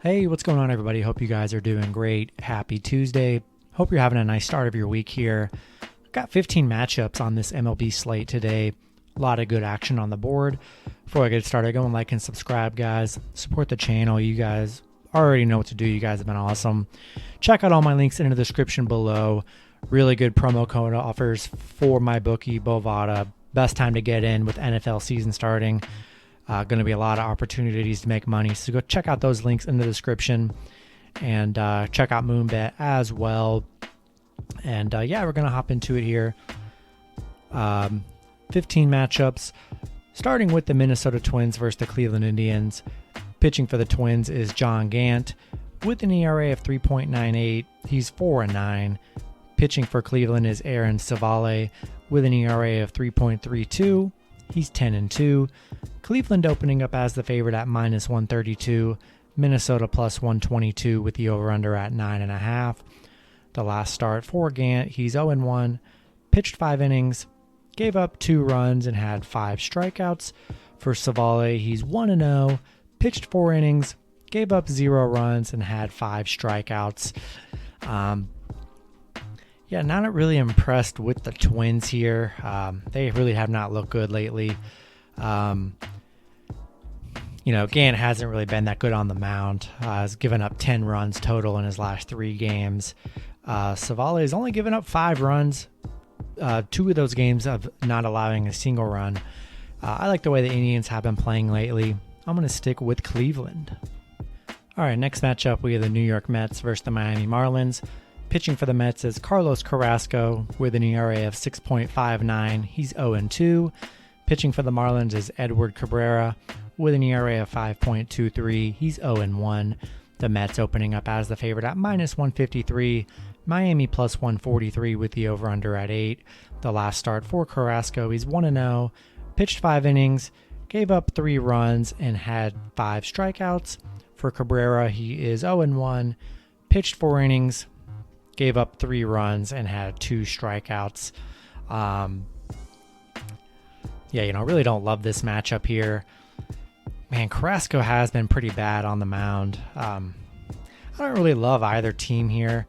Hey, what's going on, everybody? Hope you guys are doing great. Happy Tuesday. Hope you're having a nice start of your week here. Got 15 matchups on this MLB slate today. A lot of good action on the board. Before I get started, go and like and subscribe, guys. Support the channel. You guys already know what to do. You guys have been awesome. Check out all my links in the description below. Really good promo code offers for My Bookie, Bovada. Best time to get in with NFL season starting. Going to be a lot of opportunities to make money. So go check out those links in the description and check out MoonBet as well. And we're going to hop into it here. 15 matchups, starting with the Minnesota Twins versus the Cleveland Indians. Pitching for the Twins is John Gant with an ERA of 3.98. He's 4-9. Pitching for Cleveland is Aaron Savale with an ERA of 3.32. He's 10-2. Cleveland opening up as the favorite at minus 132. Minnesota plus 122 with the over-under at 9.5. The last start for Gant, he's 0-1. Pitched 5 innings, gave up 2 runs, and had 5 strikeouts. For Savale, he's 1-0. Pitched 4 innings, gave up 0 runs, and had 5 strikeouts. Not really impressed with the Twins here. They really have not looked good lately. Gant hasn't really been that good on the mound. Has given up 10 runs total in his last 3 games. Savale has only given up 5 runs. 2 of those games of not allowing a single run. I like the way the Indians have been playing lately. I'm going to stick with Cleveland. All right, next matchup, we have the New York Mets versus the Miami Marlins. Pitching for the Mets is Carlos Carrasco with an ERA of 6.59. He's 0-2. Pitching for the Marlins is Edward Cabrera with an ERA of 5.23. He's 0-1. The Mets opening up as the favorite at minus 153. Miami plus 143 with the over-under at 8. The last start for Carrasco, he's 1-0. Pitched 5 innings, gave up 3 runs, and had 5 strikeouts. For Cabrera, he is 0-1. Pitched 4 innings, gave up 3 runs, and had 2 strikeouts. Really don't love this matchup here. Man, Carrasco has been pretty bad on the mound. I don't really love either team here.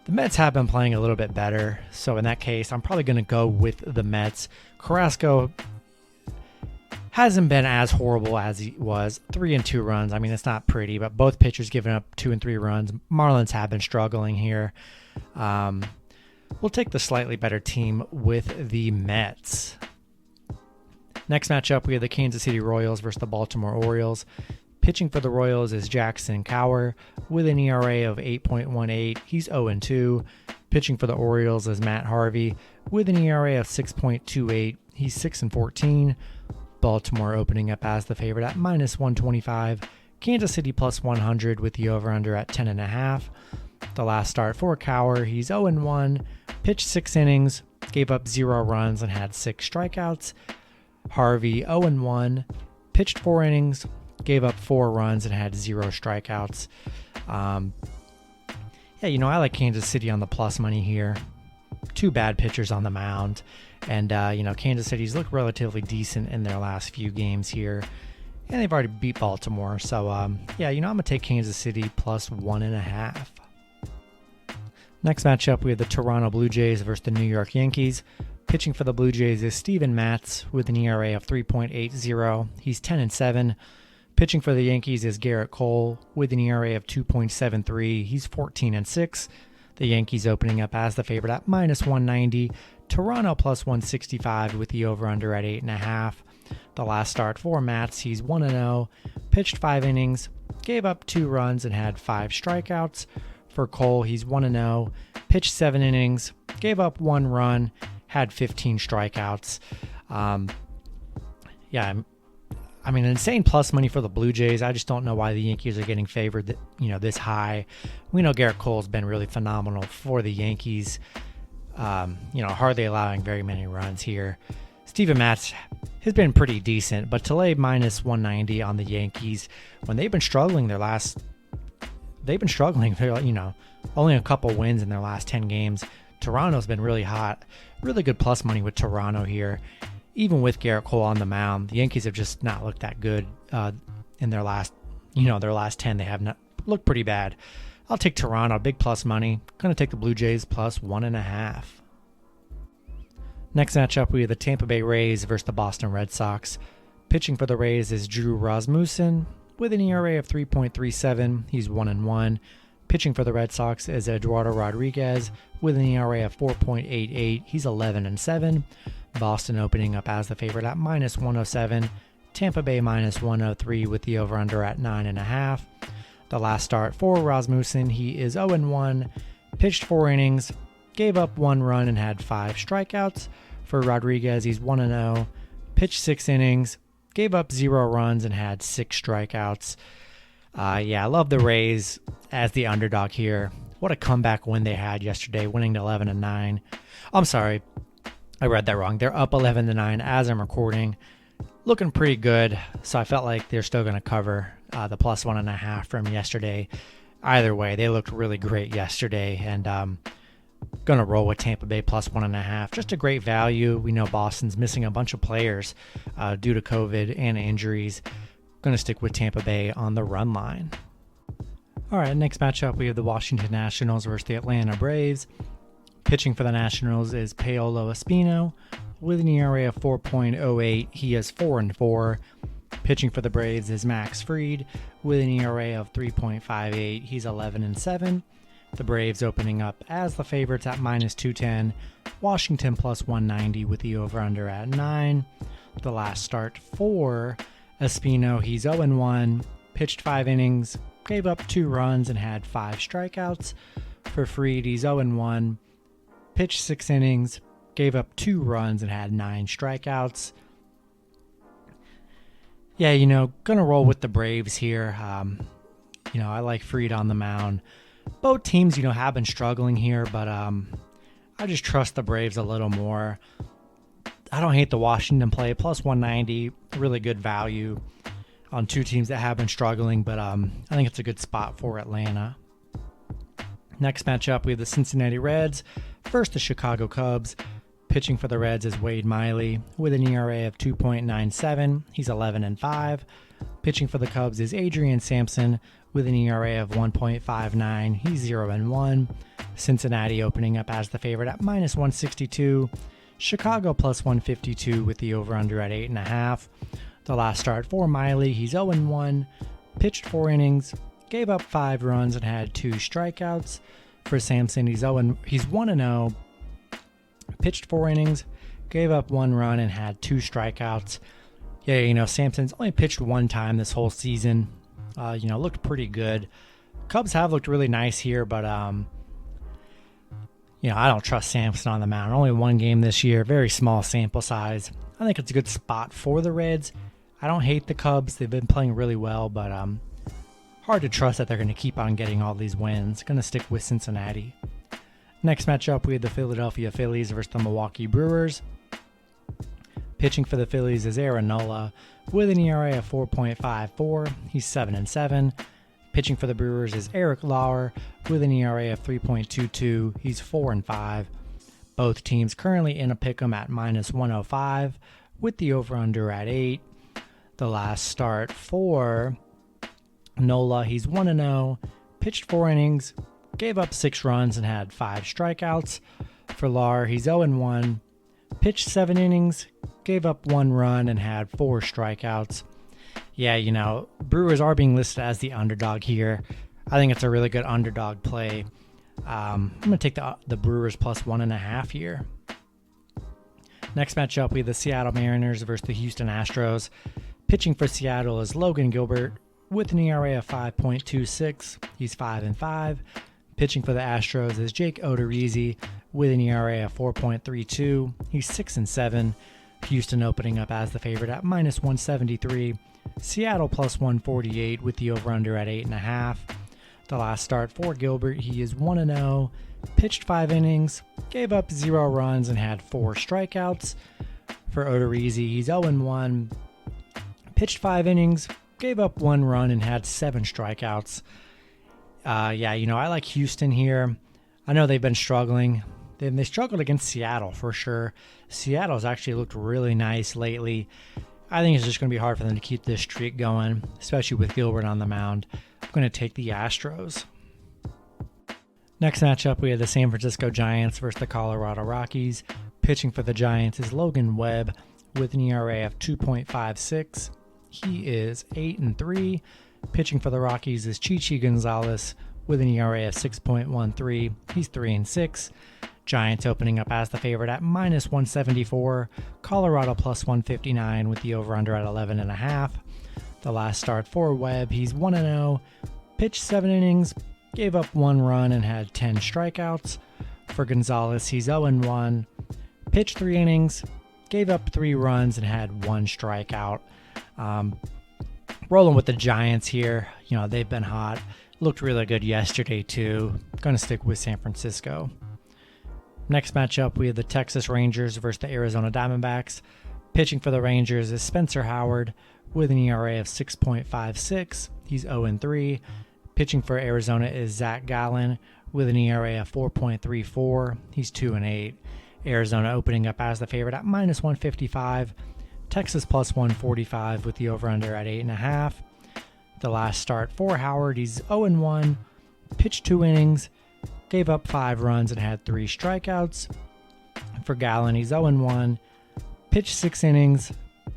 The Mets have been playing a little bit better, so in that case, I'm probably going to go with the Mets. Carrasco hasn't been as horrible as he was. 3 and 2 runs. I mean, it's not pretty, but both pitchers giving up 2 and 3 runs. Marlins have been struggling here. We'll take the slightly better team with the Mets. Next matchup, we have the Kansas City Royals versus the Baltimore Orioles. Pitching for the Royals is Jackson Kowar with an ERA of 8.18. He's 0-2. Pitching for the Orioles is Matt Harvey with an ERA of 6.28. He's 6-14. Baltimore opening up as the favorite at minus 125. Kansas City plus 100 with the over-under at 10.5. The last start for Kowar, he's 0-1. Pitched 6 innings, gave up 0 runs, and had 6 strikeouts. Harvey 0-1, pitched 4 innings, gave up 4 runs, and had 0 strikeouts. I like Kansas City on the plus money here. 2 bad pitchers on the mound. And, Kansas City's looked relatively decent in their last few games here. And they've already beat Baltimore. So, I'm going to take Kansas City plus 1.5. Next matchup, we have the Toronto Blue Jays versus the New York Yankees. Pitching for the Blue Jays is Steven Matz with an ERA of 3.80. He's 10-7. Pitching for the Yankees is Garrett Cole with an ERA of 2.73. He's 14-6. The Yankees opening up as the favorite at minus 190. Toronto plus 165 with the over-under at 8.5. The last start for Matz, he's 1-0. Pitched 5 innings, gave up 2 runs, and had 5 strikeouts. For Cole, he's 1-0. Pitched 7 innings, gave up 1 run, had 15 strikeouts. Insane plus money for the Blue Jays. I just don't know why the Yankees are getting favored, this high. We know Garrett Cole's been really phenomenal for the Yankees. Hardly allowing very many runs here. Steven Matz has been pretty decent, but to lay minus 190 on the Yankees when they've been struggling, only a couple wins in their last 10 games. Toronto's been really hot. Really good plus money with Toronto here. Even with Garrett Cole on the mound, the Yankees have just not looked that good in their last, their last 10, they have not looked pretty bad. I'll take Toronto, big plus money. Going to take the Blue Jays plus 1.5. Next matchup, we have the Tampa Bay Rays versus the Boston Red Sox. Pitching for the Rays is Drew Rasmussen with an ERA of 3.37. He's 1-1. Pitching for the Red Sox is Eduardo Rodriguez with an ERA of 4.88. He's 11-7. Boston opening up as the favorite at minus 107. Tampa Bay minus 103 with the over-under at 9.5. The last start for Rasmussen, he is 0-1. Pitched 4 innings, gave up 1 run and had 5 strikeouts. For Rodriguez, he's 1-0. Pitched 6 innings, gave up 0 runs and had 6 strikeouts. I love the Rays as the underdog here. What a comeback win they had yesterday, winning to 11-9. I'm sorry, I read that wrong. They're up 11-9 as I'm recording. Looking pretty good, so I felt like they're still going to cover the plus 1.5 from yesterday. Either way, they looked really great yesterday, and going to roll with Tampa Bay plus 1.5. Just a great value. We know Boston's missing a bunch of players due to COVID and injuries. Going to stick with Tampa Bay on the run line. All right, next matchup, we have the Washington Nationals versus the Atlanta Braves. Pitching for the Nationals is Paolo Espino with an ERA of 4.08. He is 4-4. Pitching for the Braves is Max Fried with an ERA of 3.58. He's 11-7. The Braves opening up as the favorites at minus 210. Washington plus 190 with the over-under at 9. The last start for Espino, he's 0-1. Pitched 5 innings, gave up 2 runs and had 5 strikeouts. For Fried, he's 0-1. Pitched 6 innings, gave up 2 runs and had 9 strikeouts. Gonna roll with the Braves here. I like Fried on the mound. Both teams, have been struggling here, but I just trust the Braves a little more. I don't hate the Washington play. Plus 190, really good value on 2 teams that have been struggling, but I think it's a good spot for Atlanta. Next matchup, we have the Cincinnati Reds versus the Chicago Cubs. Pitching for the Reds is Wade Miley with an ERA of 2.97. He's 11-5. Pitching for the Cubs is Adrian Sampson with an ERA of 1.59. He's 0-1. Cincinnati opening up as the favorite at minus 162. Chicago plus 152 with the over-under at 8.5. The last start for Miley, he's 0-1. Pitched 4 innings, gave up 5 runs and had 2 strikeouts. For Sampson, he's 1-0. Pitched 4 innings, gave up 1 run and had 2 strikeouts. Sampson's only pitched 1 time this whole season. Looked pretty good. Cubs have looked really nice here, but I don't trust Sampson on the mound. Only 1 game this year, very small sample size. I think it's a good spot for the Reds. I don't hate the Cubs. They've been playing really well, but hard to trust that they're going to keep on getting all these wins. Going to stick with Cincinnati. Next matchup, we have the Philadelphia Phillies versus the Milwaukee Brewers. Pitching for the Phillies is Aaron Nola with an ERA of 4.54. He's 7-7. Pitching for the Brewers is Eric Lauer with an ERA of 3.22. He's 4-5. Both teams currently in a pick'em at minus 105 with the over-under at 8. The last start for Nola, he's 1-0. Pitched 4 innings, gave up 6 runs and had 5 strikeouts. For Lauer, he's 0-1. Pitched 7 innings, gave up 1 run and had 4 strikeouts. Brewers are being listed as the underdog here. I think it's a really good underdog play. I'm going to take the Brewers plus 1.5 here. Next matchup, we have the Seattle Mariners versus the Houston Astros. Pitching for Seattle is Logan Gilbert with an ERA of 5.26. He's 5-5. Pitching for the Astros is Jake Odorizzi with an ERA of 4.32. He's 6-7. Houston opening up as the favorite at minus 173. Seattle plus 148 with the over-under at 8.5. The last start for Gilbert, he is 1-0. Pitched 5 innings, gave up 0 runs and had 4 strikeouts. For Odorizzi, he's 0-1. Pitched 5 innings, gave up 1 run and had 7 strikeouts. I like Houston here. I know they've been struggling. They struggled against Seattle for sure. Seattle's actually looked really nice lately. I think it's just going to be hard for them to keep this streak going, especially with Gilbert on the mound. I'm going to take the Astros. Next matchup, we have the San Francisco Giants versus the Colorado Rockies. Pitching for the Giants is Logan Webb with an ERA of 2.56. He is 8-3. Pitching for the Rockies is Chichi Gonzalez with an ERA of 6.13. He's 3-6. Giants opening up as the favorite at -174. Colorado +159 with the over-under at 11.5. The last start for Webb, he's 1-0. Pitched 7 innings, gave up 1 run and had 10 strikeouts. For Gonzalez, he's 0-1. Pitched 3 innings, gave up 3 runs and had 1 strikeout. Rolling with the Giants here. They've been hot. Looked really good yesterday too. Going to stick with San Francisco. Next matchup, we have the Texas Rangers versus the Arizona Diamondbacks. Pitching for the Rangers is Spencer Howard with an ERA of 6.56. He's 0-3. Pitching for Arizona is Zach Gallen with an ERA of 4.34. He's 2-8. Arizona opening up as the favorite at -155. Texas +145 with the over-under at 8.5. The last start for Howard, he's 0-1. Pitched 2 innings, gave up 5 runs and had 3 strikeouts. For Gallen, he's 0-1. Pitched 6 innings,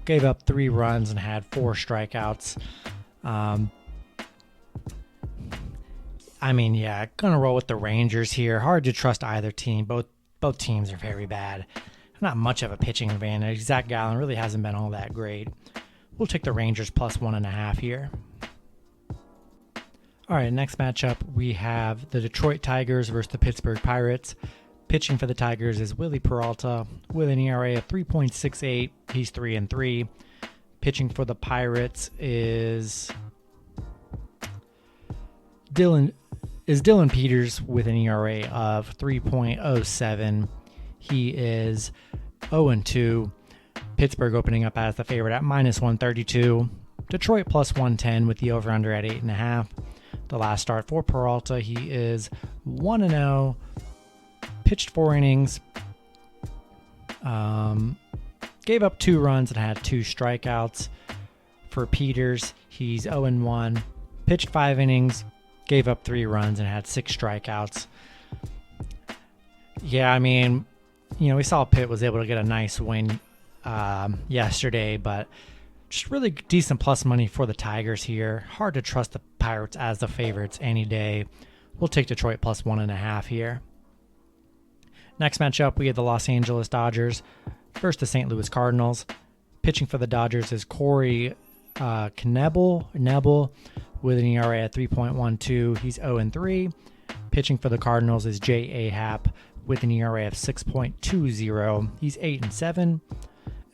gave up 3 runs and had 4 strikeouts. Gonna roll with the Rangers here. Hard to trust either team. Both teams are very bad. Not much of a pitching advantage. Zach Gallen really hasn't been all that great. We'll take the Rangers +1.5 here. All right, next matchup, we have the Detroit Tigers versus the Pittsburgh Pirates. Pitching for the Tigers is Willie Peralta with an ERA of 3.68. He's 3-3. Pitching for the Pirates is Dylan Peters with an ERA of 3.07. He is 0-2. Pittsburgh opening up as the favorite at -132. Detroit +110 with the over-under at 8.5. The last start for Peralta, he is 1-0. Pitched 4 innings. Gave up 2 runs and had 2 strikeouts. For Peters, he's 0-1. Pitched 5 innings. Gave up 3 runs and had 6 strikeouts. Yeah, we saw Pitt was able to get a nice win yesterday, but just really decent plus money for the Tigers here. Hard to trust the Pirates as the favorites any day. We'll take Detroit +1.5 here. Next matchup, we have the Los Angeles Dodgers versus the St. Louis Cardinals. Pitching for the Dodgers is Corey Knebel with an ERA at 3.12. He's 0-3. Pitching for the Cardinals is Jay Ahap with an ERA of 6.20. He's 8-7.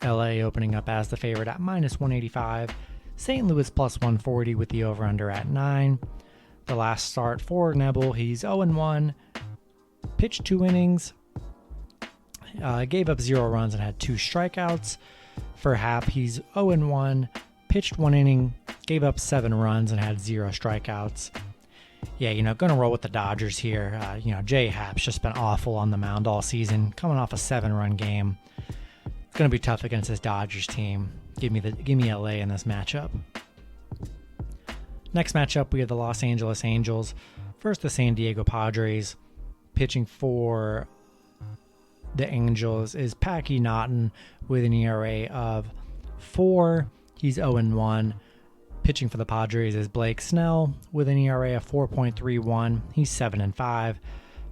LA opening up as the favorite at -185. St. Louis +140 with the over-under at 9. The last start for Knebel, he's 0-1. Pitched 2 innings. Gave up 0 runs and had 2 strikeouts. For Happ, he's 0-1. Pitched 1 inning. Gave up 7 runs and had 0 strikeouts. Yeah, going to roll with the Dodgers here. Jay Happ's just been awful on the mound all season, coming off a 7-run game. It's going to be tough against this Dodgers team. Give me LA in this matchup. Next matchup, we have the Los Angeles Angels versus the San Diego Padres. Pitching for the Angels is Packy Naughton with an ERA of 4. He's 0-1. Pitching for the Padres is Blake Snell with an ERA of 4.31. He's 7-5.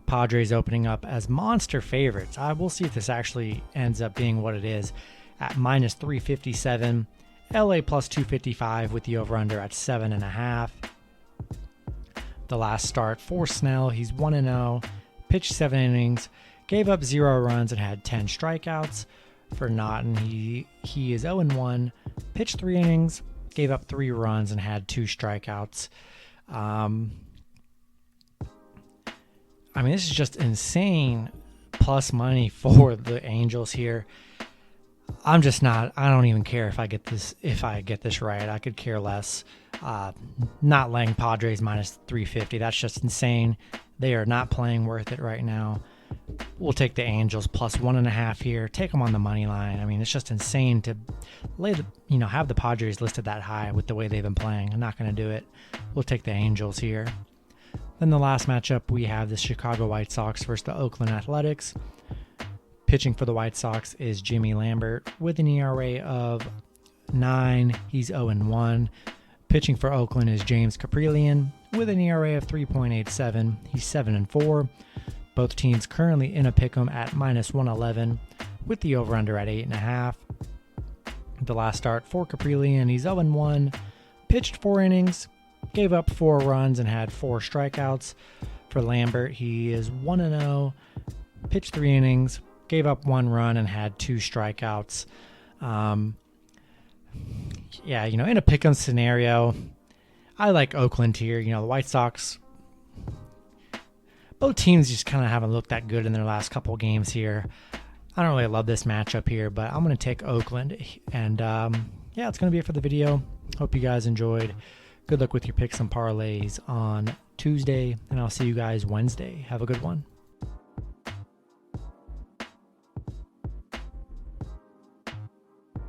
Padres opening up as monster favorites. I will see if this actually ends up being what it is at -357. LA +255 with the over-under at 7.5. The last start for Snell, he's 1-0. Pitched 7 innings. Gave up 0 runs and had 10 strikeouts. For Naughton, he is 0-1. Pitched 3 innings. Gave up 3 runs and had 2 strikeouts. This is just insane plus money for the Angels here. I don't even care if I get this right. I could care less. Not laying Padres -350. That's just insane. They are not playing worth it right now. We'll take the Angels plus 1.5 here. Take them on the money line. I mean, it's just insane to have the Padres listed that high with the way they've been playing. I'm not going to do it. We'll take the Angels here. Then the last matchup, we have the Chicago White Sox versus the Oakland Athletics. Pitching for the White Sox is Jimmy Lambert with an ERA of 9. He's 0-1. Pitching for Oakland is James Caprillion with an ERA of 3.87. He's 7-4. Both teams currently in a pick'em at -111 with the over-under at 8.5. The last start for Caprillion, he's 0-1. Pitched 4 innings, gave up 4 runs, and had 4 strikeouts. For Lambert, he is 1-0. Pitched 3 innings, gave up 1 run, and had 2 strikeouts. In a pick'em scenario, I like Oakland here. The White Sox, both teams just kind of haven't looked that good in their last couple of games here. I don't really love this matchup here, but I'm going to take Oakland. And it's going to be it for the video. Hope you guys enjoyed. Good luck with your picks and parlays on Tuesday, and I'll see you guys Wednesday. Have a good one.